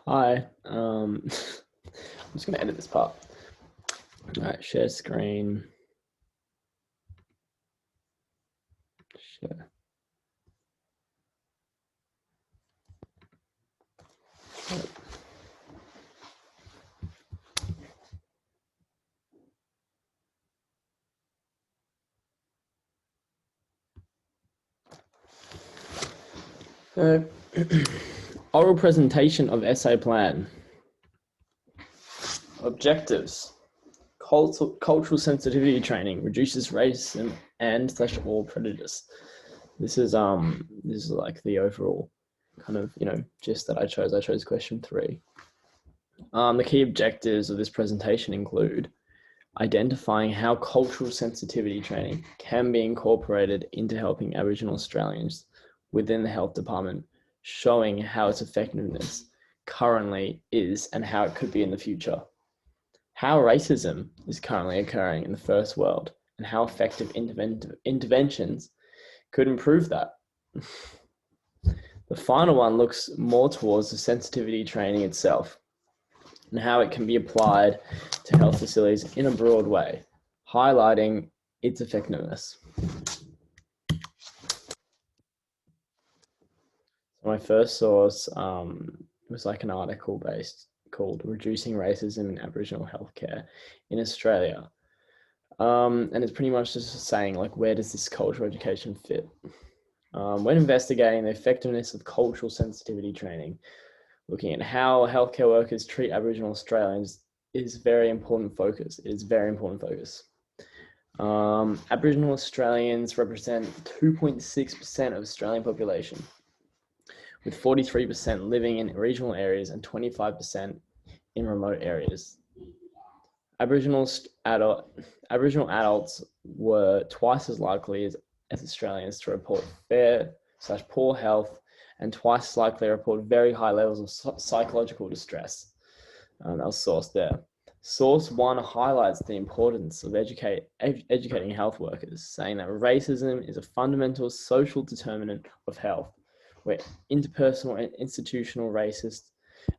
Hi. I'm just going to edit this part. All right, share screen. Share. Uh, oral presentation of essay plan. Objectives. Cultural sensitivity training reduces racism and / or prejudice. This is like the overall kind of gist that I chose. I chose question 3. The key objectives of this presentation include identifying how cultural sensitivity training can be incorporated into helping Aboriginal Australians within the health department, showing how its effectiveness currently is and how it could be in the future, how racism is currently occurring in the first world, and how effective interventions could improve that. The final one looks more towards the sensitivity training itself and how it can be applied to health facilities in a broad way, highlighting its effectiveness. So my first source was like an article based called Reducing Racism in Aboriginal Healthcare in Australia. And it's pretty much just saying, like, where does this cultural education fit? When investigating the effectiveness of cultural sensitivity training, looking at how healthcare workers treat Aboriginal Australians is very important focus. It is very important focus. Aboriginal Australians represent 2.6% of Australian population, with 43% living in regional areas and 25% in remote areas. Aboriginal adults were twice as likely as Australians to report fair/poor health and twice as likely to report very high levels of psychological distress. That was source there. Source 1 highlights the importance of educating health workers, saying that racism is a fundamental social determinant of health, where interpersonal and institutional racist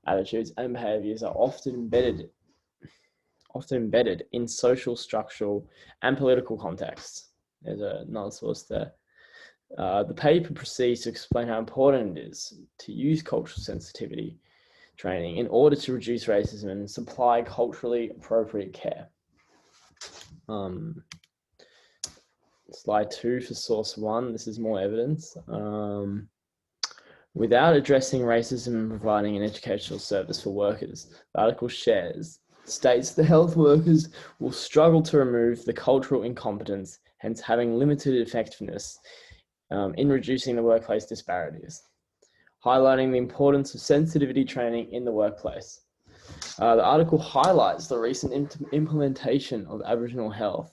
attitudes and behaviors are often embedded in social, structural, and political contexts. There's another source there. The paper proceeds to explain how important it is to use cultural sensitivity training in order to reduce racism and supply culturally appropriate care. Slide 2 for source 1. This is more evidence. Without addressing racism and providing an educational service for workers, the article states the health workers will struggle to remove the cultural incompetence, hence having limited effectiveness in reducing the workplace disparities, highlighting the importance of sensitivity training in the workplace. The article highlights the recent implementation of Aboriginal health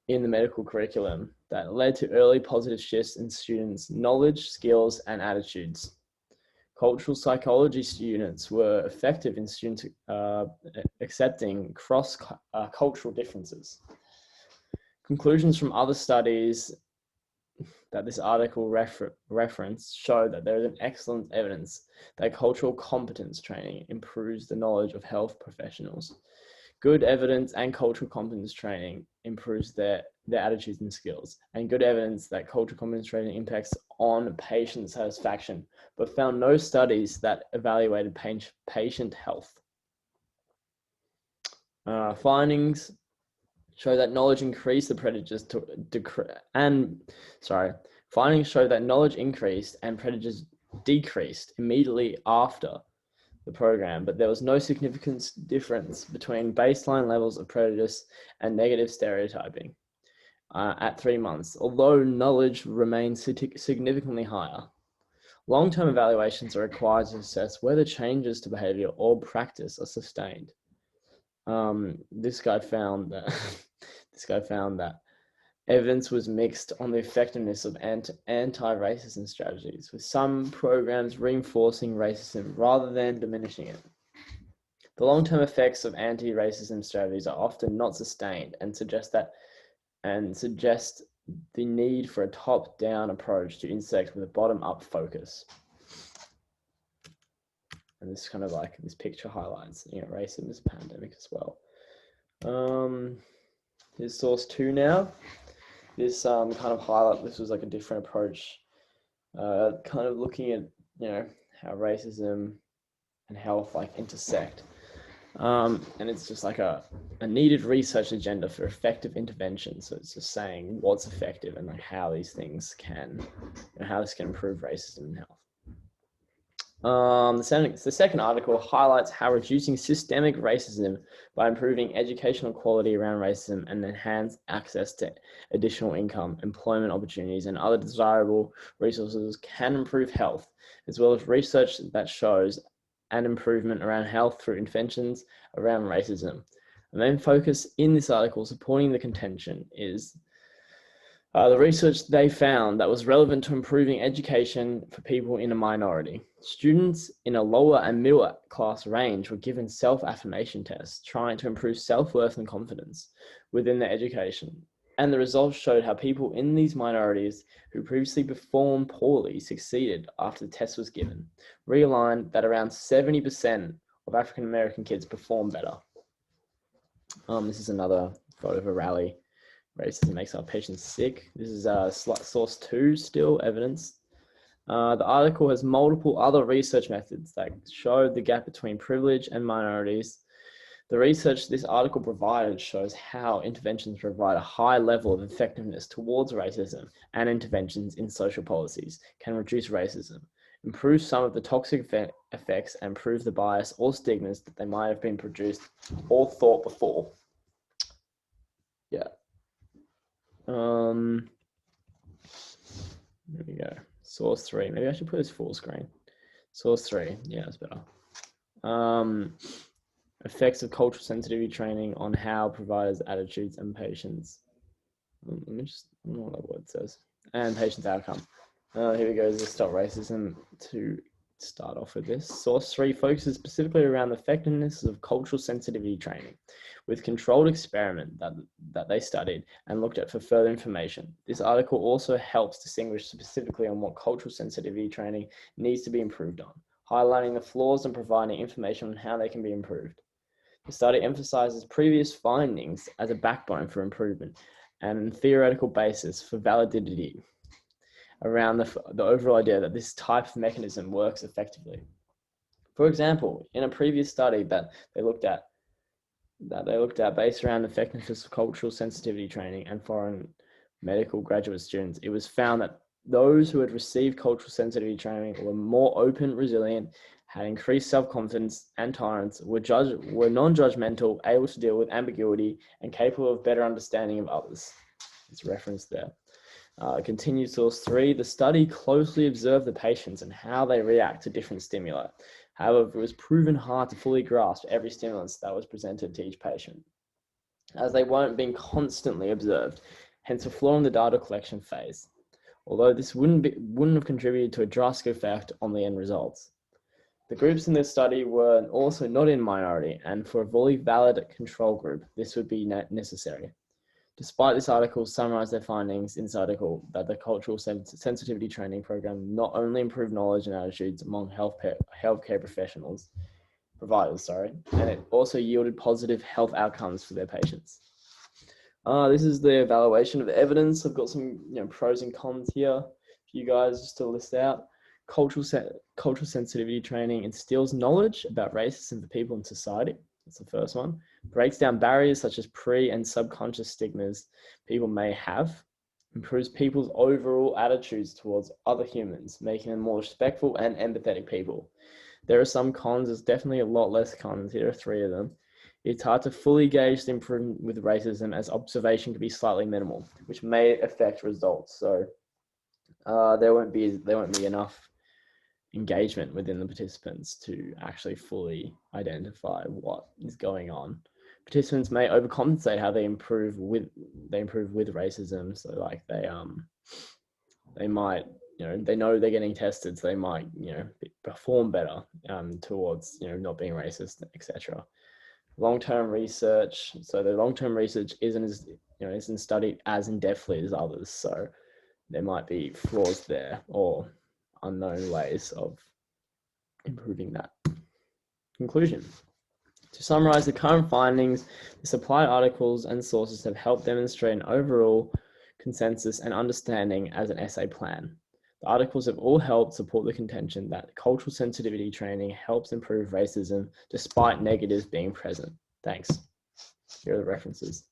in the medical curriculum that led to early positive shifts in students' knowledge, skills, and attitudes. Cultural psychology students were effective in students accepting cross-cultural differences. Conclusions from other studies that this article referenced show that there is an excellent evidence that cultural competence training improves the knowledge of health professionals. Good evidence and cultural competence training improves their attitudes and skills, and good evidence that cultural competence training impacts on patient satisfaction, but found no studies that evaluated patient health. Findings show that knowledge increased the prejudice findings show that knowledge increased and prejudice decreased immediately after the program, but there was no significant difference between baseline levels of prejudice and negative stereotyping at 3 months, although knowledge remains significantly higher. Long-term evaluations are required to assess whether changes to behavior or practice are sustained. This guy found that evidence was mixed on the effectiveness of anti-racism strategies, with some programs reinforcing racism rather than diminishing it. The long-term effects of anti-racism strategies are often not sustained and suggest the need for a top-down approach to intersect with a bottom-up focus. And And this kind of like, this picture highlights, racism as a pandemic as well. Here's source 2 now. This kind of highlight, this was like a different approach, kind of looking at, how racism and health like intersect. And it's just like a needed research agenda for effective intervention. So it's just saying what's effective and like how these things can, how this can improve racism and health. The second article highlights how reducing systemic racism by improving educational quality around racism and enhance access to additional income, employment opportunities, and other desirable resources can improve health, as well as research that shows an improvement around health through interventions around racism. The main focus in this article supporting the contention is the research they found that was relevant to improving education for people in a minority. Students in a lower and middle class range were given self-affirmation tests, trying to improve self-worth and confidence within their education. And the results showed how people in these minorities who previously performed poorly succeeded after the test was given. Realigned that around 70% of African American kids perform better. This is another photo of a rally. Racism makes our patients sick. This is source 2 still, evidence. The article has multiple other research methods that show the gap between privilege and minorities. The research this article provided shows how interventions provide a high level of effectiveness towards racism, and interventions in social policies can reduce racism, improve some of the toxic effects, and improve the bias or stigmas that they might have been produced or thought before. Yeah. There we go. Source 3. Maybe I should put this full screen. Source 3. Yeah, that's better. Effects of cultural sensitivity training on how providers' attitudes and patients. Let me just, I don't know what that word says. And patients' outcome. Here we go. This is Stop Racism to start off with this. Source 3 focuses specifically around the effectiveness of cultural sensitivity training with controlled experiment that they studied and looked at for further information. This article also helps distinguish specifically on what cultural sensitivity training needs to be improved on, highlighting the flaws and providing information on how they can be improved. The study emphasizes previous findings as a backbone for improvement and theoretical basis for validity around the overall idea that this type of mechanism works effectively. For example, in a previous study that they looked at based around the effectiveness of cultural sensitivity training and foreign medical graduate students, it was found that those who had received cultural sensitivity training were more open, resilient, had increased self-confidence and tolerance, were non-judgmental, able to deal with ambiguity, and capable of better understanding of others. It's referenced there. Continued source 3, the study closely observed the patients and how they react to different stimuli. However, it was proven hard to fully grasp every stimulus that was presented to each patient, as they weren't being constantly observed, hence a flaw in the data collection phase. Although this wouldn't have contributed to a drastic effect on the end results. The groups in this study were also not in minority, and for a fully valid control group, this would be necessary. Despite this article summarized their findings in this article that the cultural sensitivity training program not only improved knowledge and attitudes among healthcare providers, and it also yielded positive health outcomes for their patients. This is the evaluation of the evidence. I've got some pros and cons here for you guys just to list out. Cultural sensitivity training instills knowledge about racism for people in society. That's the first one. Breaks down barriers such as pre- and subconscious stigmas people may have. Improves people's overall attitudes towards other humans, making them more respectful and empathetic people. There are some cons. There's definitely a lot less cons. Here are 3 of them. It's hard to fully gauge the improvement with racism, as observation can be slightly minimal, which may affect results. So there won't be enough engagement within the participants to actually fully identify what is going on. Participants may overcompensate how they improve with racism. So like they might, they know they're getting tested, so they might, perform better towards, not being racist, etc. Long-term research. So the long-term research isn't studied as in-depthly as others. So there might be flaws there or unknown ways of improving that. Conclusion. To summarize the current findings, the supplied articles and sources have helped demonstrate an overall consensus and understanding as an essay plan. The articles have all helped support the contention that cultural sensitivity training helps improve racism despite negatives being present. Thanks. Here are the references.